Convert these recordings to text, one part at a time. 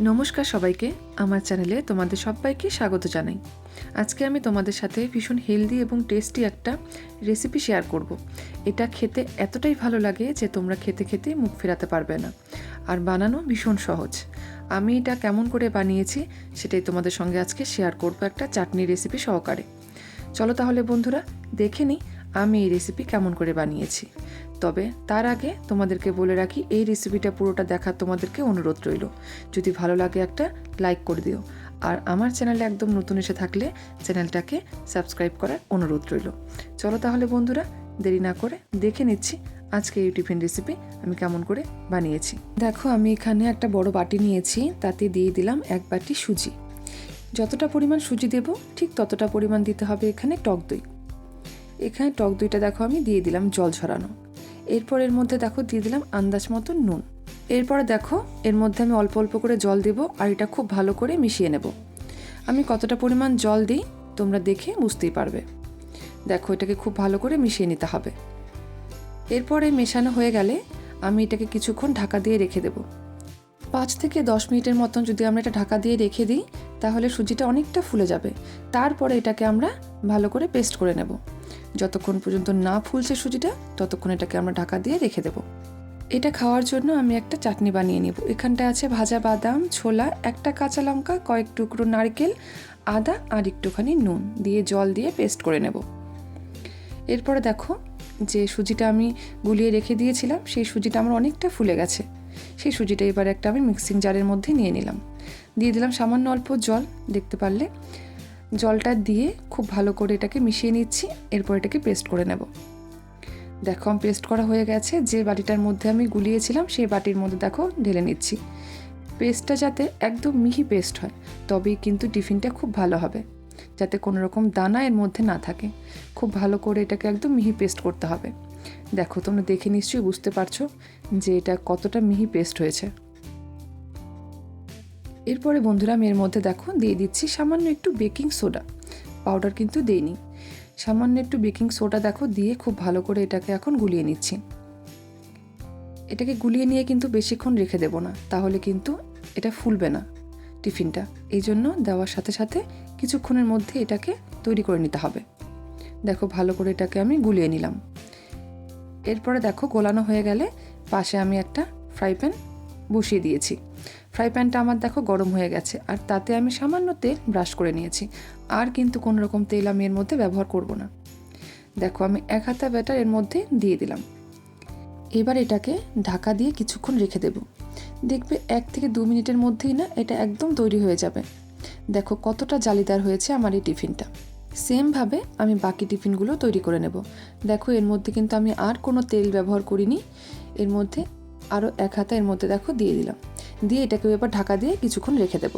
নমস্কার সবাইকে, আমার চ্যানেলে তোমাদের সবাইকে স্বাগত জানাই। আজকে আমি তোমাদের সাথে ভীষণ হেলদি এবং টেস্টি একটা রেসিপি শেয়ার করব। এটা খেতে এতটাই ভালো লাগে যে তোমরা খেতে খেতে মুখ ফেরাতে পারবে না, আর বানানো ভীষণ সহজ। আমি এটা কেমন করে বানিয়েছি সেটাই তোমাদের সঙ্গে আজকে শেয়ার করব একটা চাটনি রেসিপি সহকারে। চলো তাহলে বন্ধুরা দেখে নিই আমি এই রেসিপি কেমন করে বানিয়েছি। তবে তার আগে তোমাদেরকে বলে রাখি, এই রেসিপিটা পুরোটা দেখার তোমাদেরকে অনুরোধ রইল। যদি ভালো লাগে একটা লাইক করে দিও, আর আমার চ্যানেলে একদম নতুন এসে থাকলে চ্যানেলটাকে সাবস্ক্রাইব করার অনুরোধ রইল। চলো তাহলে বন্ধুরা দেরি না করে দেখে নিচ্ছি আজকে এই টিফিন রেসিপি আমি কেমন করে বানিয়েছি। দেখো, আমি এখানে একটা বড় বাটি নিয়েছি, তাতে দিয়ে দিলাম 1 বাটি সুজি। যতটা পরিমাণ সুজি দেব ঠিক ততটা পরিমাণ দিতে হবে এখানে টক দই। এখানে টক দইটা দেখো আমি দিয়ে দিলাম জল ঝরানো। এরপর এর মধ্যে দেখো দিয়ে দিলাম আন্দাজ মতো নুন। এরপরে দেখো এর মধ্যে আমি অল্প অল্প করে জল দেব, আর এটা খুব ভালো করে মিশিয়ে নেব। আমি কতটা পরিমাণ জল দিই তোমরা দেখে বুঝতেই পারবে। দেখো, এটাকে খুব ভালো করে মিশিয়ে নিতে হবে। এরপরে মেশানো হয়ে গেলে আমি এটাকে কিছুক্ষণ ঢাকা দিয়ে রেখে দেব। 5 থেকে 10 মিনিটের মতন যদি আমরা এটা ঢাকা দিয়ে রেখে দিই তাহলে সুজিটা অনেকটা ফুলে যাবে। তারপরে এটাকে আমরা ভালো করে পেস্ট করে নেব। যতক্ষণ পর্যন্ত না ফুলছে সুজিটা ততক্ষণ এটাকে আমরা ঢাকা দিয়ে রেখে দেব। এটা খাওয়ার জন্য আমি একটা চাটনি বানিয়ে নেব। এখানটা আছে ভাজা বাদাম, ছোলা, একটা কাঁচা লঙ্কা, কয়েক টুকরো নারকেল, আদা আর একটুখানি নুন দিয়ে জল দিয়ে পেস্ট করে নেব। এরপরে দেখো যে সুজিটা আমি গুলিয়ে রেখে দিয়েছিলাম সেই সুজিটা আমার অনেকটা ফুলে গেছে। সেই সুজিটা এবার একটা আমি মিক্সিং জারের মধ্যে নিয়ে নিলাম। দিয়ে দিলাম সামান্য অল্প জল, দেখতে পারলে জলটা দিয়ে খুব ভালো করে এটাকে মিশিয়ে নিচ্ছি। এরপর এটাকে পেস্ট করে নেব। দেখো আমি পেস্ট করা হয়ে গেছে। যে বাটিটার মধ্যে আমি গুলিয়েছিলাম সেই বাটির মধ্যে দেখো ঢেলে নিচ্ছি। পেস্টটা যাতে একদম মিহি পেস্ট হয় তবেই কিন্তু টিফিনটা খুব ভালো হবে, যাতে কোনো রকম দানা এর মধ্যে না থাকে। খুব ভালো করে এটাকে একদম মিহি পেস্ট করতে হবে। দেখো তোমরা দেখে নিশ্চয়ই বুঝতে পারছো যে এটা কতটা মিহি পেস্ট হয়েছে। এরপরে বন্ধুরা আমি এর মধ্যে দেখো দিয়ে দিচ্ছি সামান্য একটু বেকিং সোডা। পাউডার কিন্তু দেইনি, সামান্য একটু বেকিং সোডা দেখো দিয়ে খুব ভালো করে এটাকে এখন গুলিয়ে নিচ্ছি। এটাকে গুলিয়ে নিয়ে কিন্তু বেশিক্ষণ রেখে দেব না, তাহলে কিন্তু এটা ফুলবে না টিফিনটা। এই জন্য দেওয়ার সাথে সাথে কিছুক্ষণের মধ্যে এটাকে তৈরি করে নিতে হবে। দেখো ভালো করে এটাকে আমি গুলিয়ে নিলাম। এরপরে দেখো গোলানো হয়ে গেলে পাশে আমি একটা ফ্রাই প্যান বসিয়ে দিয়েছি। ফ্রাই প্যানটা আমার দেখো গরম হয়ে গেছে, আর তাতে আমি সামান্য তেল ব্রাশ করে নিয়েছি। আর কিন্তু কোনো রকম তেল আমি এর মধ্যে ব্যবহার করব না। দেখো আমি 1 হাতা ব্যাটার এর মধ্যে দিয়ে দিলাম। এবার এটাকে ঢাকা দিয়ে কিছুক্ষণ রেখে দেব। দেখবে 1 থেকে 2 মিনিটের মধ্যেই না এটা একদম তৈরি হয়ে যাবে। দেখো কতটা জালিদার হয়েছে আমার এই টিফিনটা। সেমভাবে আমি বাকি টিফিনগুলো তৈরি করে নেব। দেখো এর মধ্যে কিন্তু আমি আর কোনো তেল ব্যবহার করিনি। এর মধ্যে আরও 1 হাতা এর মধ্যে দেখো দিয়ে দিলাম। দিয়ে এটাকে এবার ঢাকা দিয়ে কিছুক্ষণ রেখে দেব।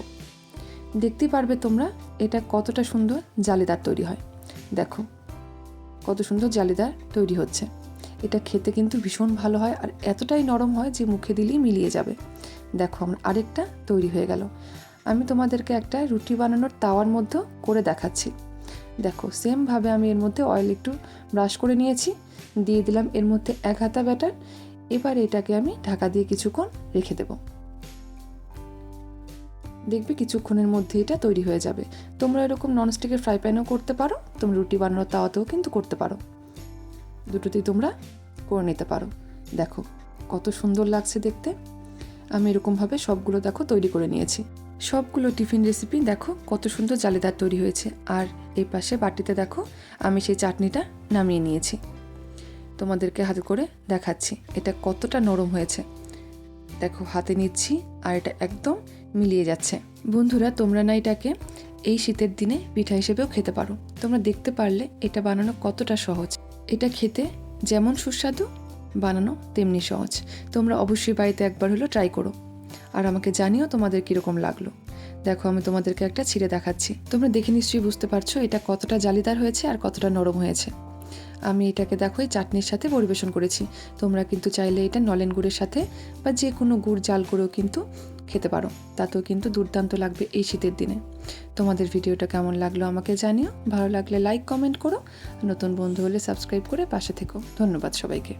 দেখতেই পারবে তোমরা এটা কতটা সুন্দর জালিদার তৈরি হয়। দেখো কত সুন্দর জালিদার তৈরি হচ্ছে। এটা খেতে কিন্তু ভীষণ ভালো হয়, আর এতটাই নরম হয় যে মুখে দিলেই মিলিয়ে যাবে। দেখো আমার আরেকটা তৈরি হয়ে গেল। আমি তোমাদেরকে একটা রুটি বানানোর তাওয়ার মধ্যে করে দেখাচ্ছি। দেখো সেমভাবে আমি এর মধ্যে অয়েল একটু ব্রাশ করে নিয়েছি, দিয়ে দিলাম এর মধ্যে 1 হাতা ব্যাটার। এবার এটাকে আমি ঢাকা দিয়ে কিছুক্ষণ রেখে দেব। দেখবে কিছুক্ষণের মধ্যে এটা তৈরি হয়ে যাবে। তোমরা এরকম ননস্টিকের ফ্রাই প্যানেও করতে পারো, তোমরা রুটি বানানোর তাওয়াতেও কিন্তু করতে পারো, দুটোতেই তোমরা করে নিতে পারো। দেখো কত সুন্দর লাগছে দেখতে। আমি এরকমভাবে সবগুলো দেখো তৈরি করে নিয়েছি। সবগুলো টিফিন রেসিপি দেখো কত সুন্দর জালিদার তৈরি হয়েছে। আর এই পাশে বাটিতে দেখো আমি সেই চাটনিটা নামিয়ে নিয়েছি। তোমাদেরকে হাতে করে দেখাচ্ছি এটা কতটা নরম হয়েছে। দেখো হাতে নিচ্ছি আর এটা একদম মিলিয়ে যাচ্ছে। বন্ধুরা তোমরা না এটাকে এই শীতের দিনে পিঠা হিসেবেও খেতে পারো। তোমরা দেখতে পারলে এটা বানানো কতটা সহজ। এটা খেতে যেমন সুস্বাদু, বানানো তেমনি সহজ। তোমরা অবশ্যই বাড়িতে একবার হলো ট্রাই করো, আর আমাকে জানিও তোমাদের কীরকম লাগলো। দেখো আমি তোমাদেরকে একটা ছিঁড়ে দেখাচ্ছি। তোমরা দেখে নিশ্চয়ই বুঝতে পারছো এটা কতটা জালিদার হয়েছে আর কতটা নরম হয়েছে। আমি এটাকে দেখো এই চাটনির সাথে পরিবেশন করেছি। তোমরা কিন্তু চাইলে এটা নলেন গুড়ের সাথে বা যে কোনো গুড় জাল করেও কিন্তু খেতে পারো, তাতেও কিন্তু দুর্দান্ত লাগবে এই শীতের দিনে। তোমাদের ভিডিওটা কেমন লাগলো আমাকে জানিও। ভালো লাগলে লাইক কমেন্ট করো, নতুন বন্ধু হলে সাবস্ক্রাইব করে পাশে থেকো। ধন্যবাদ সবাইকে।